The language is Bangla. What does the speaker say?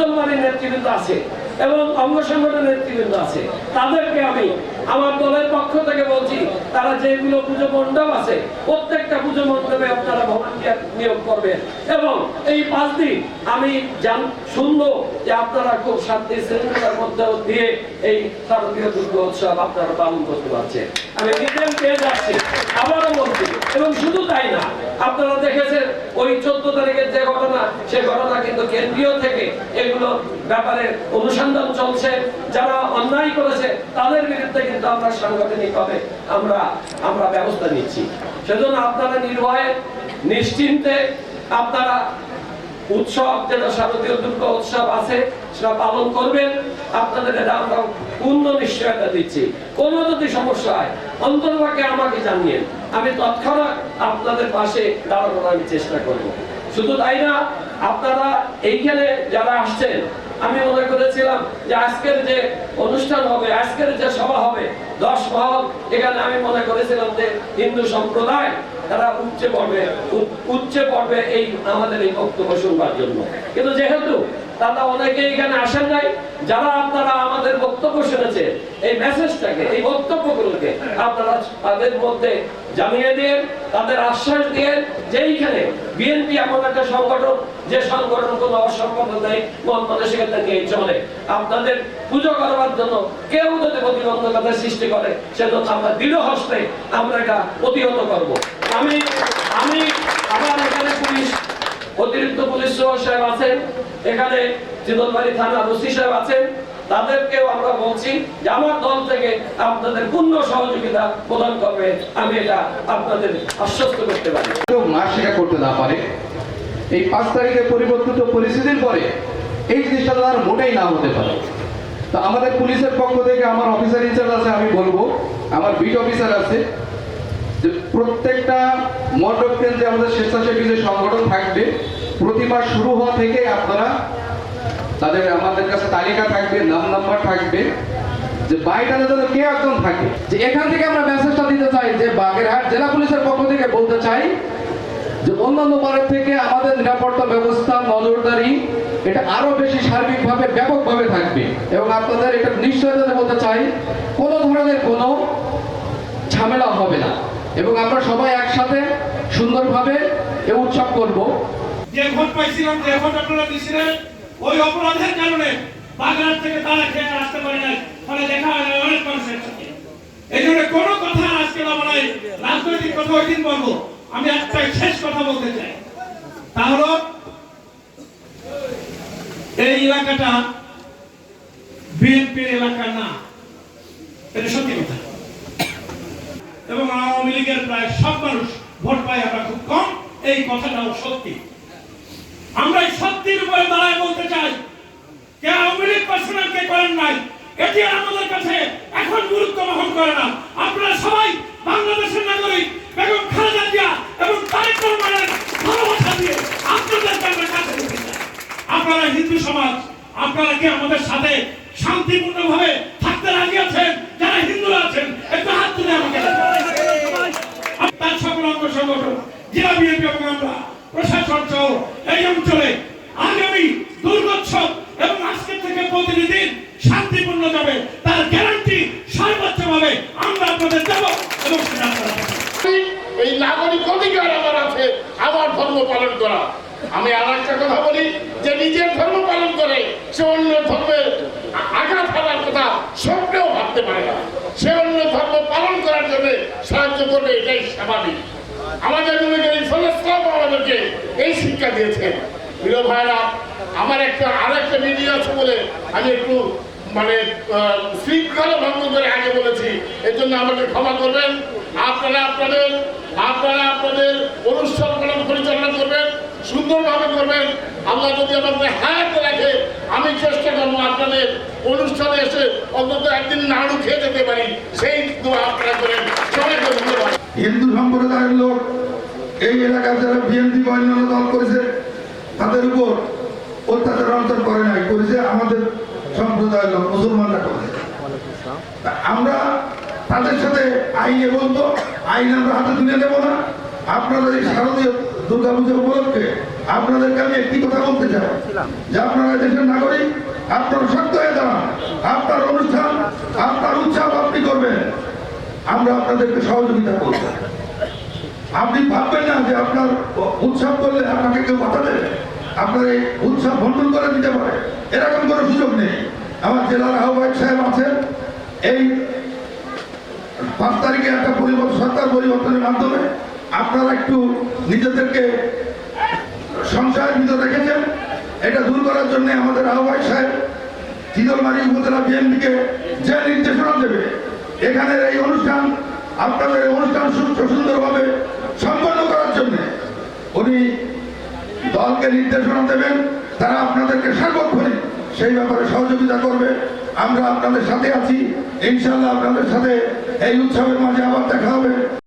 চিতলমারীর নেতৃবৃন্দ আছে এবং অঙ্গ সংগঠনের নেতৃবৃন্দ আছে, তাদেরকে আমি আমার দলের পক্ষ থেকে বলছি, তারা যেগুলো পুজো মণ্ডপ আছে প্রত্যেকটা পুজো মণ্ডপে আপনারা ভলান্টিয়ার নিয়োগ করবেন এবং এই 5 দিন আমি শুনবো যে আপনারা খুব শান্তি শৃঙ্খলার মধ্যে দিয়ে এই শারদীয় দুর্গা উৎসব আপনারা পালন করতে পারছেন। আমি নিজেও পেয়ে যাচ্ছি, আবারও বলছি। এবং শুধু তাই না, আপনারা দেখেছেন ওই 14 তারিখের যে ঘটনা, সে ঘটনা কিন্তু কেন্দ্রীয় থেকে এগুলো ব্যাপারে অনুসন্ধান চলছে। যারা অন্যায় করেছে তাদের বিরুদ্ধে কিন্তু আমরা সাংগঠনিকভাবে আমরা ব্যবস্থা নিচ্ছি। সেজন্য আপনারা নির্ভয়ে নিশ্চিন্তে আপনারা উৎসব, যেটা শারদীয় দুর্গা উৎসব আছে, সেটা পালন করবেন। আপনাদের এটা আমরা পূর্ণ নিশ্চয়তা দিচ্ছি। কোনো যদি সমস্যা হয় অন্তর্বাকে আমাকে জানিয়ে আমি তৎক্ষণাৎ আপনাদের পাশে দাঁড়ানোর আমি চেষ্টা করব। শুধু তাই না, আপনারা এইখানে যারা আসছেন, আমি মনে করেছিলাম যে আজকের যে অনুষ্ঠান হবে, আজকের যে সভা হবে 10 মহল, এখানে আমি মনে করেছিলাম যে হিন্দু সম্প্রদায় তারা উচ্চে পড়বে এই আমাদের এই বক্তব্য শুনবার জন্য। কিন্তু যেহেতু তারা অনেকে এখানে আসেন নাই, যারা আপনারা আমাদের বক্তব্য শুনেছেন, এই মেসেজটাকে, এই বক্তব্যগুলোকে আপনারা তাদের মধ্যে জানিয়ে দিন, তাদের আশ্বাস দিয়ে যে এইখানে বিএনপি এমন একটা সংগঠন, যে সংগঠন কোনো অসম্পদ নেই, মন মানসিকতা নিয়ে চলে। আপনাদের পুজো করবার জন্য কেউ যদি প্রতিবন্ধকতা সৃষ্টি করে, সেজন্য আমরা দৃঢ় হস্তে আমরা এটা প্রতিহত করব। আমি আমার এখানে পুলিশ, অতিরিক্ত পুলিশ সাহেব আছেন, এখানে চিতলমারী থানা ওসি সাহেব আছেন, তাদেরকেও আমরা বলছি যে আমার দল থেকে আপনাদের পূর্ণ সহযোগিতা প্রদান করবে। আমি এটা আপনাদের আশ্বস্ত করতে পারি। না স্বীকার করতে না পারে, এই 5 তারিখে পরিবর্তিত পরিস্থিতির পরে এই জিনিসটা তার মোটেই না হতে পারে। তো আমাদের পুলিশের পক্ষ থেকে আমার অফিসার ইনচার্জ আছে, আমি বলবো, আমার বিট অফিসার আছে, যে প্রত্যেকটা মণ্ডপ কেন্দ্রে আমাদের স্বেচ্ছাসেবী যে সংগঠন থাকবে, প্রতি মাস শুরু হওয়া থেকে আপনারা তাদের, আমাদের কাছে তালিকা থাকবে, নাম্বার থাকবে, যে বাইটাতে যেন কে একজন থাকে। যে এখান থেকে আমরা মেসেজটা দিতে চাই, যে বাগেরহাট জেলা পুলিশের পক্ষ থেকে বলতে চাই যে অন্যান্য বারের থেকে আমাদের নিরাপত্তা ব্যবস্থা, নজরদারি এটা আরো বেশি সার্বিকভাবে, ব্যাপকভাবে থাকবে। এবং আপনাদের এটা নিশ্চয়তা বলতে চাই, কোনো ধরনের কোনো ঝামেলা হবে না এবং আমরা সবাই একসাথে সুন্দরভাবে এই উৎসব করব। যে ভোট পাইছিলাম, যে ভোট আপনারা দিয়েছিলেন, ওই অপরাধের কারণে বাগেরহাট থেকে তারা খেয়ে আসতে পারে নাই, ফলে দেখা হয় না অনেক মানুষের সাথে। এই জন্য কোনো কথা আজকে আমরা রাজনৈতিক কথা ওই দিন বলবো। আমি একটাই শেষ কথা বলতে চাই, তা হলো এই এলাকাটা বিএনপির এলাকা না, এটা সত্যি কথা। এবং আওয়ামী লীগের প্রায় সব মানুষ ভোট পায়, আমরা খুব কম, এই কথাটাও সত্যি। আমরা এই সত্যির উপরে দাঁড়ায় বলতে চাই, কে আওয়ামী লীগ পার্সোনাল কে করেন নাই, এটি আমাদের কাছে এখন গুরুত্ব বহন করে না। আপনারা সবাই বাংলাদেশের নাগরিক, বেগম খালেদা জিয়া এবং তারেক রহমানের ভালোবাসা দিয়ে আপনাদেরকে আমরা কাছে করতে চাই। আপনারা হিন্দু সমাজ, আপনারা কি আমাদের সাথে শান্তিপূর্ণভাবে থাকতে রাজি আছেন? যারা হিন্দুরা আছেন একটু হাত তুলে আমাকে তার সকল অঙ্গ সংগঠন, জেলা বিএনপি এবং আমরা প্রশাসন সহ এই অঞ্চলে আগামী দুর্গোৎসব এবং আজকে থেকে প্রতিদিন শান্তিপূর্ণ যাবে, তার গ্যারান্টি সর্বোচ্চভাবে আমরা আপনাদের দেব। এবং এই নাগরিক অধিকার আমার আছে আমার ধর্ম পালন করা। আমি আর একটা কথা বলি, যে নিজের ধর্ম পালন করে সে অন্য ধর্মের আঘাত হানার কথা স্বপ্নেও ভাবতে পারে না। সে অন্য ধর্ম পালন করার জন্য সাহায্য করবে, এটাই স্বাভাবিক। আমাদের আমাদেরকে এই শিক্ষা দিয়েছেন। প্রিয় ভাইরা, আমার আরেকটা ভিডিও আছে বলে আমি একটু শৃঙ্খলা ভঙ্গ করে আগে বলেছি, এর জন্য আমাকে ক্ষমা করবেন। আপনারা আপনাদের অনুষ্ঠান পরিচালনা করবেন, সুন্দরভাবে করবেন। আল্লাহ যদি আমাদের হায়াতে রাখে, আমি চেষ্টা করবো আপনাদের অনুষ্ঠানে এসে অন্তত একদিন নাড়ু খেয়ে যেতে পারি, সেই দোয়া আপনারা করেন। সবাইকে ধন্যবাদ। হিন্দু সম্প্রদায়ের লোক এই এলাকার যারা বিএনপি বা অন্যান্য দল করেছে, তাদের উপর অত্যাচার অন্তর করে নাই, করেছে আমাদের সম্প্রদায়ের লোক, মুসলমানরা করেছে। আমরা তাদের সাথে আইনে বলবো, আইন আমরা হাতে তুলে দেবো না। আপনারা এই শারদীয় দুর্গাপূজা উপলক্ষে আপনাদেরকে আমি একটি কথা বলতে চাই যে আপনারা দেশের নাগরিক, আপনারা শক্ত হয়ে দাঁড়ান। আপনার অনুষ্ঠান, আপনার উৎসব আপনি করবেন, আমরা আপনাদেরকে সহযোগিতা করব। আপনি ভাববেন না যে আপনার উৎসব করলে আপনাকে কেউ কথা দেবে, আপনার এই উৎসব বন্টন করে দিতে পারে, এরকম কোনো সুযোগ নেই। আমার জেলার আহ্বায়ক সাহেব আছেন, এই 5 তারিখে একটা সরকার পরিবর্তনের মাধ্যমে আপনারা একটু নিজেদেরকে সংশয়ের ভিতরে রেখেছেন। এটা দূর করার জন্য আমাদের আহ্বায়ক সাহেব চিতলমারী উপজেলা বিএনপিকে যে নির্দেশনা দেবে, এখানের এই অনুষ্ঠান, আপনাদের এই অনুষ্ঠান সুন্দরভাবে সম্পন্ন করার জন্য উনি দলকে নির্দেশনা দেবেন। তারা আপনাদেরকে সার্বক্ষণিক সেই ব্যাপারে সহযোগিতা করবে। আমরা আপনাদের সাথে আছি, ইনশাআল্লাহ আপনাদের সাথে এই উৎসবের মাঝে আবার দেখা হবে।